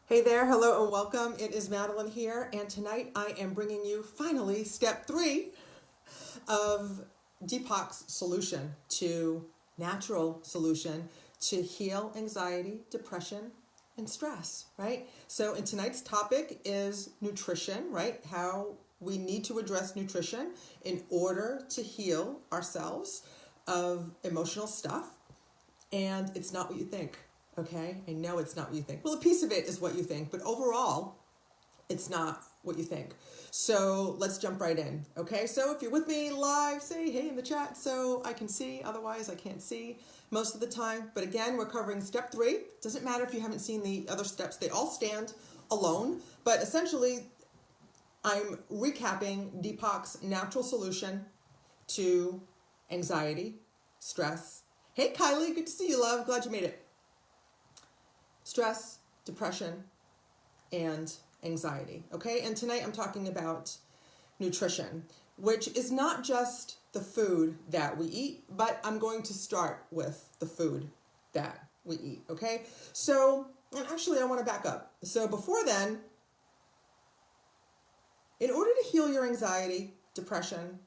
Hey there, hello and welcome. It is Madeline here, and tonight I am bringing you finally step 3 of Deepak's solution to natural solution to heal anxiety, depression, and stress, right? So, in tonight's topic is nutrition, right? How we need to address nutrition in order to heal ourselves of emotional stuff. And it's not what you think. Okay, I know it's not what you think. Well, a piece of it is what you think, but overall, it's not what you think. So let's jump right in. Okay, so if you're with me live, say hey in the chat so I can see. Otherwise, I can't see most of the time. But again, we're covering step 3. Doesn't matter if you haven't seen the other steps, they all stand alone. But essentially, I'm recapping Deepak's natural solution to anxiety, stress. Hey, Kylie, good to see you, love. Glad you made it. Stress, depression, and anxiety, okay? And tonight I'm talking about nutrition, which is not just the food that we eat, but I'm going to start with the food that we eat, okay? So, and actually I want to back up. So before then, in order to heal your anxiety, depression,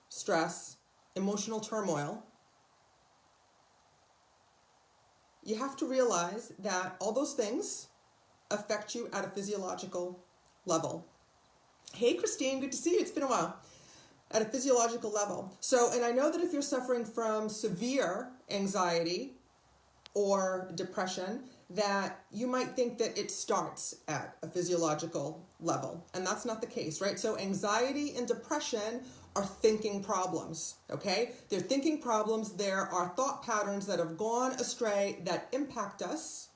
stress, emotional turmoil, you have to realize that all those things affect you at a physiological level. Hey, Christine, good to see you. It's been a while. At a physiological level. So, and I know that if you're suffering from severe anxiety or depression, that you might think that it starts at a physiological level. And that's not the case, right? So anxiety and depression are thinking problems, okay? They're thinking problems. There are thought patterns that have gone astray that impact us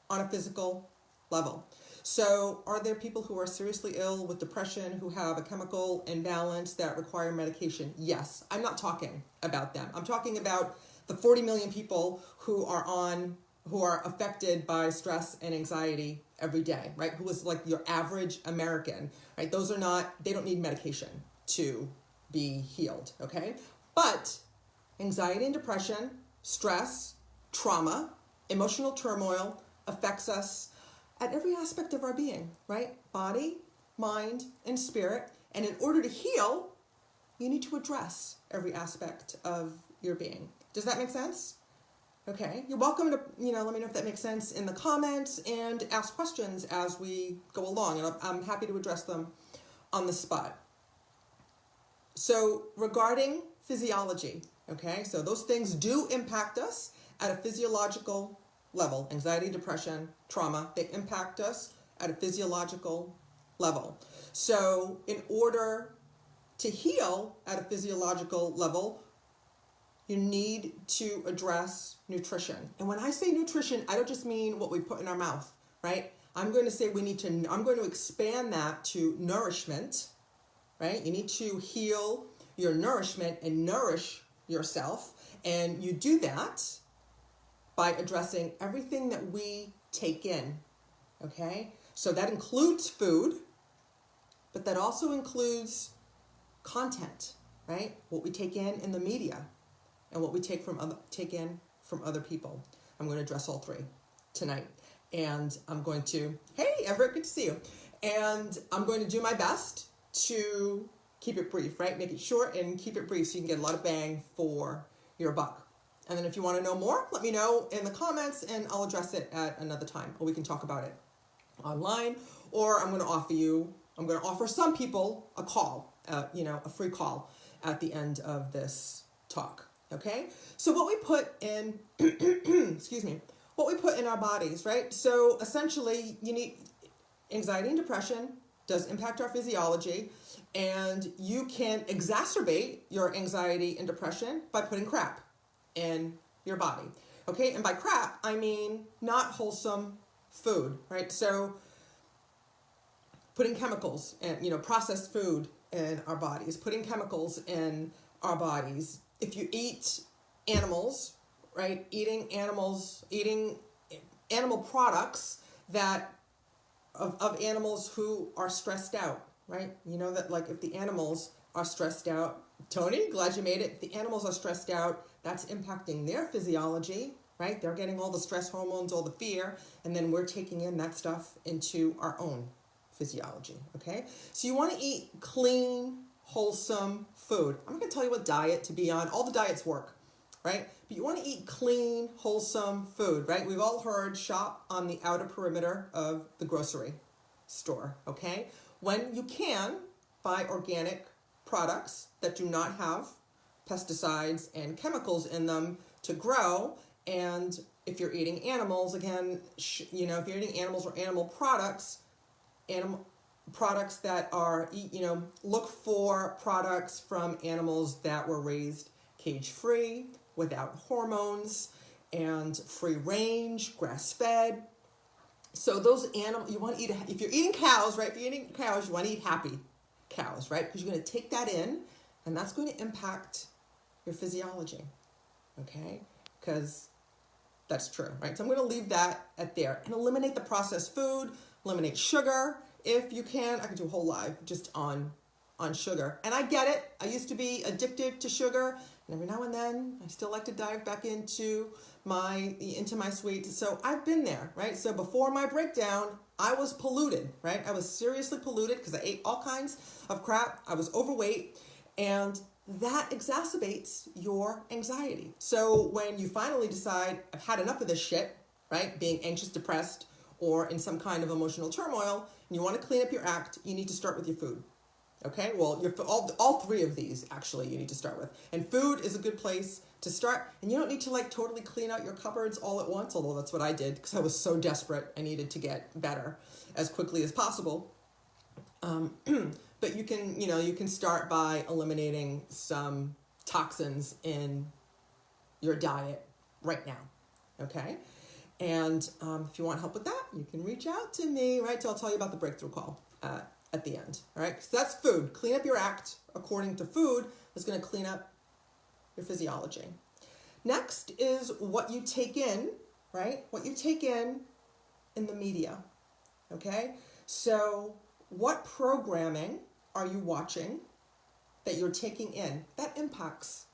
on a physical level. So are there people who are seriously ill with depression who have a chemical imbalance that require medication? Yes. I'm not talking about them. I'm talking about the 40 million people who are affected by stress and anxiety every day, right? Who is like your average American, right? They don't need medication to be healed, okay? But anxiety and depression, stress, trauma, emotional turmoil affects us at every aspect of our being, right? Body, mind, and spirit. And in order to heal, you need to address every aspect of your being. Does that make sense? Okay, you're welcome to, let me know if that makes sense in the comments and ask questions as we go along. And I'm happy to address them on the spot. So regarding physiology, okay, so those things do impact us at a physiological level. Anxiety, depression, trauma, they impact us at a physiological level. So in order to heal at a physiological level, you need to address nutrition. And when I say nutrition, I don't just mean what we put in our mouth, right? I'm going to expand that to nourishment, right? You need to heal your nourishment and nourish yourself. And you do that by addressing everything that we take in, okay? So that includes food, but that also includes content, right? What we take in the media and what we take in from other people. I'm going to address all 3 tonight. And I'm going to, hey, Everett, good to see you. And I'm going to do my best to keep it brief, right? Make it short and keep it brief so you can get a lot of bang for your buck. And then if you want to know more, let me know in the comments and I'll address it at another time, or we can talk about it online, or I'm going to offer some people a call, a free call at the end of this talk. Okay? So what we put in, what we put in our bodies, right? So essentially you need anxiety and depression does impact our physiology, and you can exacerbate your anxiety and depression by putting crap in your body. Okay? And by crap, I mean not wholesome food, right? So putting chemicals and, processed food in our bodies, putting chemicals in our bodies. If you eat animals, right? Eating animal products that of animals who are stressed out, right? You know that like if the animals are stressed out, Tony, glad you made it. If the animals are stressed out, that's impacting their physiology, right? They're getting all the stress hormones, all the fear, and then we're taking in that stuff into our own physiology, okay? So you want to eat clean, wholesome food. I'm not going to tell you what diet to be on. All the diets work, right? But you want to eat clean, wholesome food, right? We've all heard shop on the outer perimeter of the grocery store, okay? When you can, buy organic products that do not have pesticides and chemicals in them to grow. And if you're eating animals, again, if you're eating animals or animal products that are, look for products from animals that were raised cage-free, without hormones, and free range, grass-fed. So those animals, you want to eat, if you're eating cows, right? If you're eating cows, you want to eat happy cows, right? Because you're going to take that in, and that's going to impact your physiology, okay? Because that's true, right? So I'm going to leave that at there and eliminate the processed food, eliminate sugar if you can. I could do a whole live just on sugar. And I get it. I used to be addicted to sugar, and every now and then I still like to dive back into my sweets. So I've been there, right? So before my breakdown, I was polluted, right? I was seriously polluted because I ate all kinds of crap. I was overweight, and that exacerbates your anxiety. So when you finally decide, I've had enough of this shit, right? Being anxious, depressed, or in some kind of emotional turmoil, and you want to clean up your act, you need to start with your food. Okay, well, all three of these, actually, you need to start with. And food is a good place to start. And you don't need to, totally clean out your cupboards all at once, although that's what I did because I was so desperate. I needed to get better as quickly as possible. But you can start by eliminating some toxins in your diet right now, okay? And if you want help with that, you can reach out to me, right? So I'll tell you about the breakthrough call at the end, all right? So that's food. Clean up your act according to food is going to clean up your physiology. Next is what you take in, right? What you take in the media, okay? So what programming are you watching that you're taking in? That impacts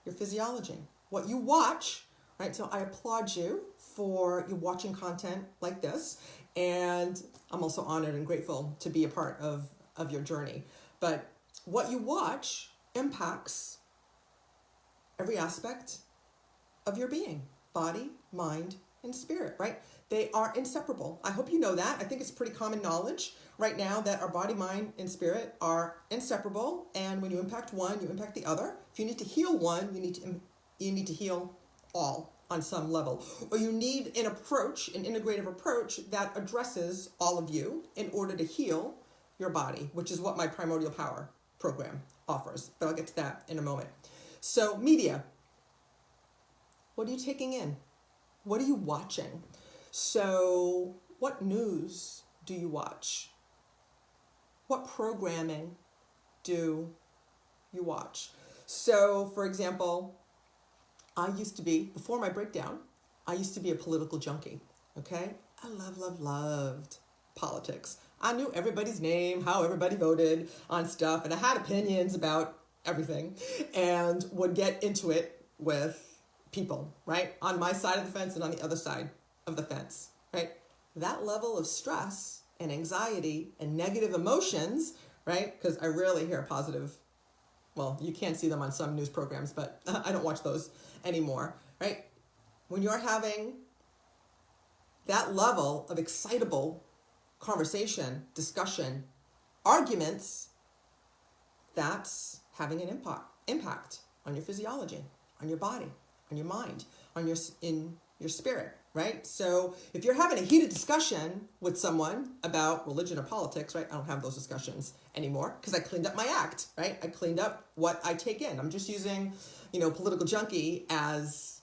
your physiology. What you watch, right? So I applaud you for you watching content like this. And I'm also honored and grateful to be a part of your journey. But what you watch impacts every aspect of your being, body, mind, and spirit, right? They are inseparable. I hope you know that. I think it's pretty common knowledge right now that our body, mind, and spirit are inseparable. And when you impact one, you impact the other. If you need to heal one, you need to heal all on some level. Or you need an integrative approach that addresses all of you in order to heal your body, which is what my Primordial Power program offers. But I'll get to that in a moment. So media, what are you taking in? What are you watching? So what news do you watch? What programming do you watch? So for example, before my breakdown, I used to be a political junkie, okay? I loved politics. I knew everybody's name, how everybody voted on stuff, and I had opinions about everything and would get into it with people, right? On my side of the fence and on the other side of the fence, right? That level of stress and anxiety and negative emotions, right? Because I rarely hear positive. Well, you can see them on some news programs, but I don't watch those anymore, right? When you're having that level of excitable conversation, discussion, arguments, that's having an impact on your physiology, on your body, on your mind, in your spirit, right? So if you're having a heated discussion with someone about religion or politics, right? I don't have those discussions anymore because I cleaned up my act, right? I cleaned up what I take in. I'm just using, political junkie as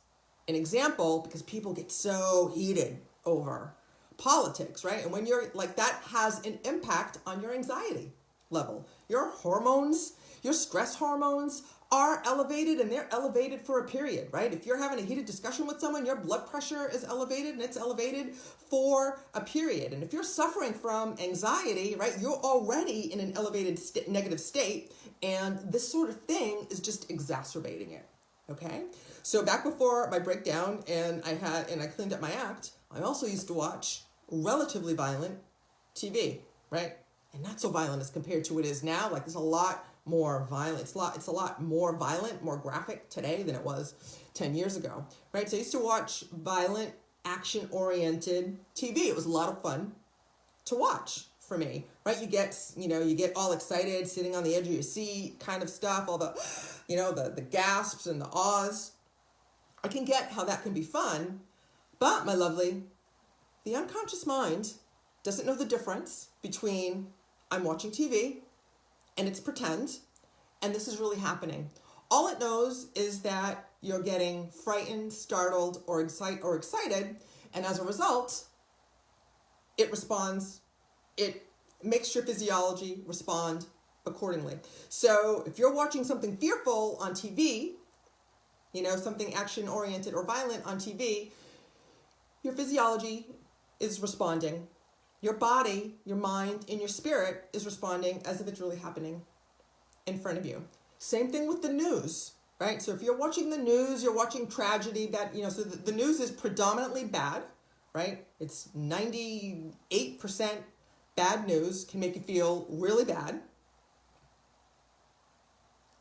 an example because people get so heated over politics, right? And when you're like, that has an impact on your anxiety level. Your hormones, your stress hormones are elevated, and they're elevated for a period, right? If you're having a heated discussion with someone, your blood pressure is elevated, and it's elevated for a period. And if you're suffering from anxiety, right, you're already in an elevated negative state, and this sort of thing is just exacerbating it, Okay? So back before my breakdown and I cleaned up my act, I also used to watch relatively violent TV, right? And not so violent as compared to what it is now. Like, there's a lot more violent. It's a lot more violent, more graphic today than it was 10 years ago, right? So I used to watch violent, action-oriented TV. It was a lot of fun to watch for me, right? You get all excited, sitting on the edge of your seat, kind of stuff, all the, the gasps and the ahs. I can get how that can be fun, but my lovely, the unconscious mind doesn't know the difference between I'm watching TV and it's pretend, and this is really happening. All it knows is that you're getting frightened, startled, or excited, and as a result, it responds. It makes your physiology respond accordingly. So if you're watching something fearful on TV, something action-oriented or violent on TV, your physiology is responding. Your body, your mind, and your spirit is responding as if it's really happening in front of you. Same thing with the news, right? So if you're watching the news, you're watching tragedy so the news is predominantly bad, right? It's 98% bad news, can make you feel really bad.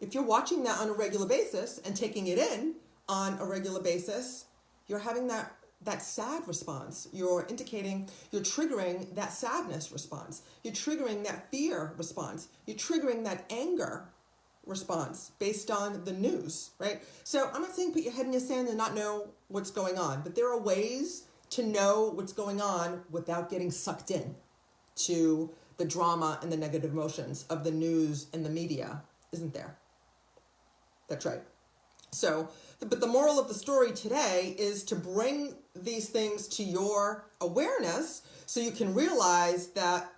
If you're watching that on a regular basis and taking it in on a regular basis, you're having that sad response. You're triggering that sadness response. You're triggering that fear response. You're triggering that anger response based on the news, right? So I'm not saying put your head in the sand and not know what's going on, but there are ways to know what's going on without getting sucked in to the drama and the negative emotions of the news and the media, isn't there? That's right. So, but the moral of the story today is to bring these things to your awareness so you can realize that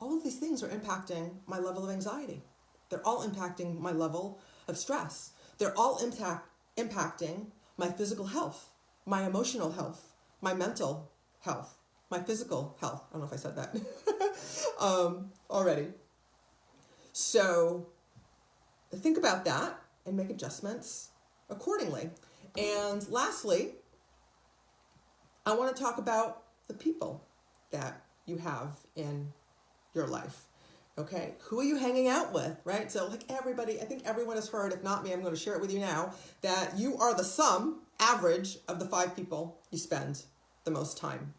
all of these things are impacting my level of anxiety. They're all impacting my level of stress. They're all impacting my physical health, my emotional health, my mental health, my physical health. I don't know if I said that already. So think about that and make adjustments accordingly. And lastly, I want to talk about the people that you have in your life. Okay, who are you hanging out with, right? So like everybody, I think everyone has heard, if not me, I'm going to share it with you now, that you are the sum average of the 5 people you spend the most time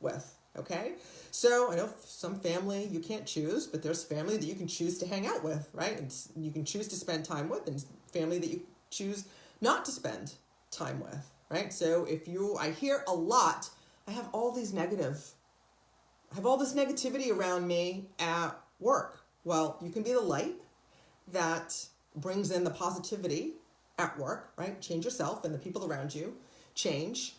with, okay? So I know some family you can't choose, but there's family that you can choose to hang out with, right? And you can choose to spend time with, and family that you choose not to spend time with, right? So I hear a lot, I have all this negativity around me at work. Well, you can be the light that brings in the positivity at work, right? Change yourself and the people around you. Change.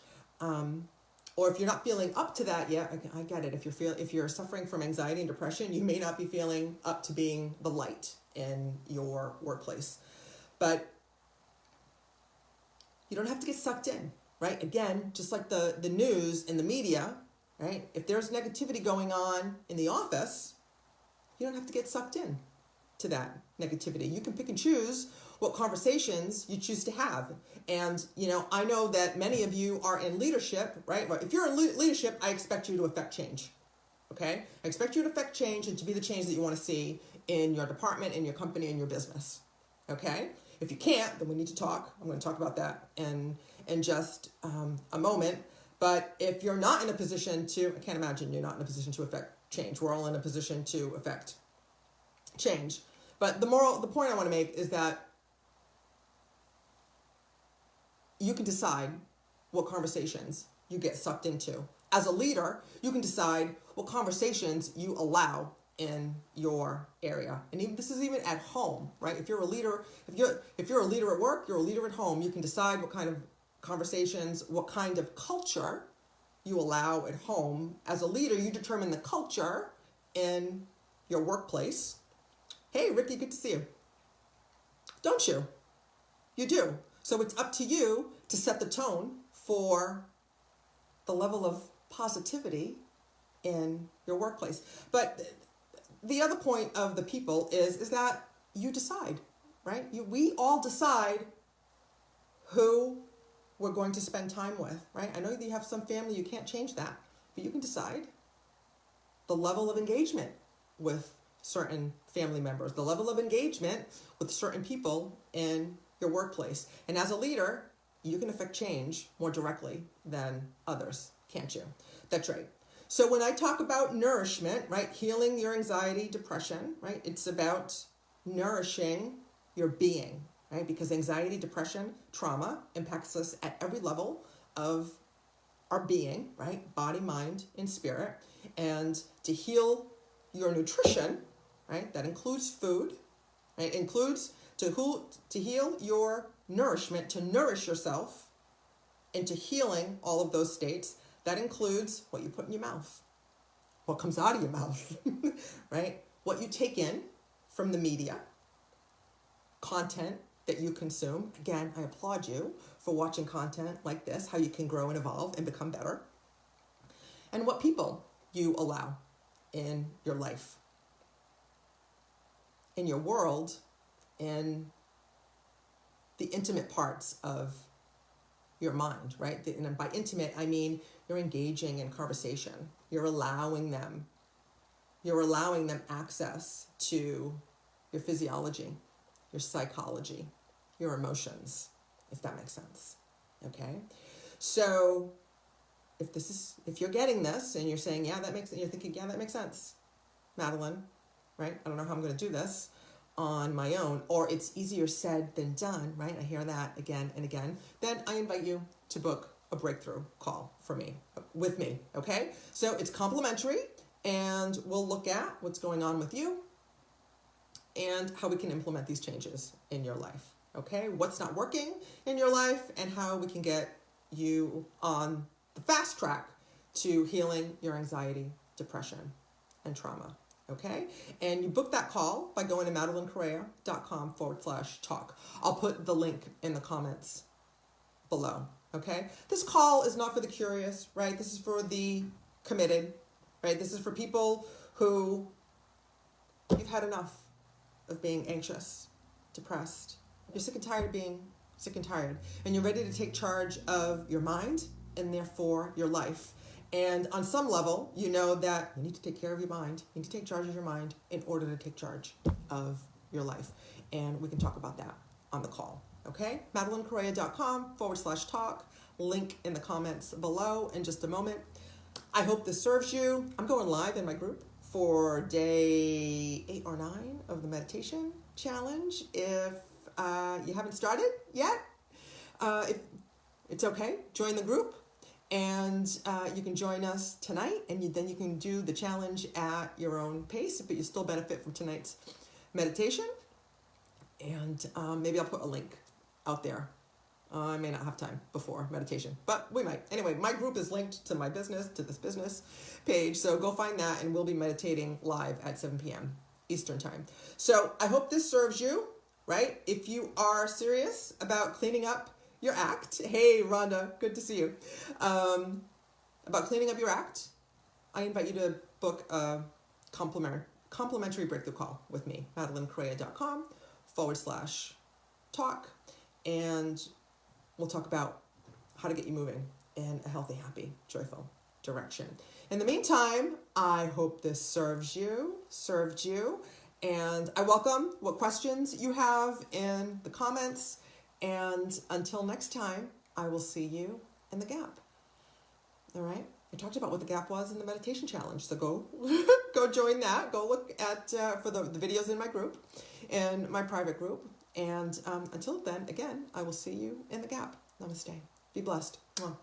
Or if you're not feeling up to that yet, I get it. If you're suffering from anxiety and depression, you may not be feeling up to being the light in your workplace. But you don't have to get sucked in, right? Again, just like the news and the media, right? If there's negativity going on in the office, you don't have to get sucked in to that negativity. You can pick and choose what conversations you choose to have. And, I know that many of you are in leadership, right? If you're in leadership, I expect you to affect change, okay? I expect you to affect change and to be the change that you want to see in your department, in your company, in your business, okay? If you can't, then we need to talk. I'm going to talk about that in just a moment. But if you're not in a position I can't imagine you're not in a position to affect change. We're all in a position to affect change. But the point I want to make is that you can decide what conversations you get sucked into. As a leader, you can decide what conversations you allow in your area. And this is even at home, right? If you're a leader, if you're a leader at work, you're a leader at home, you can decide what kind of conversations, what kind of culture you allow at home. As a leader, you determine the culture in your workplace. Hey, Ricky, good to see you. Don't you? You do. So it's up to you to set the tone for the level of positivity in your workplace. But the other point of the people is that you decide, right? We all decide who we're going to spend time with, right? I know that you have some family, you can't change that, but you can decide the level of engagement with certain family members, the level of engagement with certain people in your workplace. And as a leader, you can affect change more directly than others, can't you? That's right. So when I talk about nourishment, right, healing your anxiety, depression, right, it's about nourishing your being, right? Because anxiety, depression, trauma impacts us at every level of our being, right? Body, mind, and spirit. And to heal your nutrition, right? That includes food, right? It includes to heal your nourishment, to nourish yourself into healing all of those states. That includes what you put in your mouth, what comes out of your mouth, right? What you take in from the media, content that you consume. Again, I applaud you for watching content like this, how you can grow and evolve and become better. And what people you allow in your life, in your world, in the intimate parts of your mind, right? And by intimate, I mean you're engaging in conversation. You're allowing them access to your physiology, your psychology, your emotions, if that makes sense. Okay? So if you're getting this and you're saying, you're thinking, yeah, that makes sense, Madeline, right? I don't know how I'm going to do this on my own, or it's easier said than done, right? I hear that again and again. Then I invite you to book a breakthrough call with me, okay? So it's complimentary, and we'll look at what's going on with you and how we can implement these changes in your life, okay? What's not working in your life and how we can get you on the fast track to healing your anxiety, depression, and trauma. Okay, and you book that call by going to MadelineCorrea.com/talk. I'll put the link in the comments below. Okay, this call is not for the curious, right? This is for the committed, right? This is for people who you've had enough of being anxious, depressed. You're sick and tired of being sick and tired, and you're ready to take charge of your mind and therefore your life. And on some level, you know that you need to take care of your mind. You need to take charge of your mind in order to take charge of your life. And we can talk about that on the call. Okay? MadelineCorrea.com/talk. Link in the comments below in just a moment. I hope this serves you. I'm going live in my group for day 8 or 9 of the meditation challenge. If you haven't started yet, if it's okay, join the group. And you can join us tonight, and then you can do the challenge at your own pace, but you still benefit from tonight's meditation. And maybe I'll put a link out there. I may not have time before meditation, but we might. Anyway, my group is linked to my business, to this business page, so go find that, and we'll be meditating live at 7 p.m. Eastern time. So I hope this serves you, right? If you are serious about cleaning up your act. Hey, Rhonda, good to see you. About cleaning up your act, I invite you to book a complimentary breakthrough call with me, MadelineCorrea.com/talk. And we'll talk about how to get you moving in a healthy, happy, joyful direction. In the meantime, I hope this served you. And I welcome what questions you have in the comments. And until next time, I will see you in the gap. All right? I talked about what the gap was in the meditation challenge. So go join that. Go look at for the videos in my group, in my private group. And until then, again, I will see you in the gap. Namaste. Be blessed. Mwah.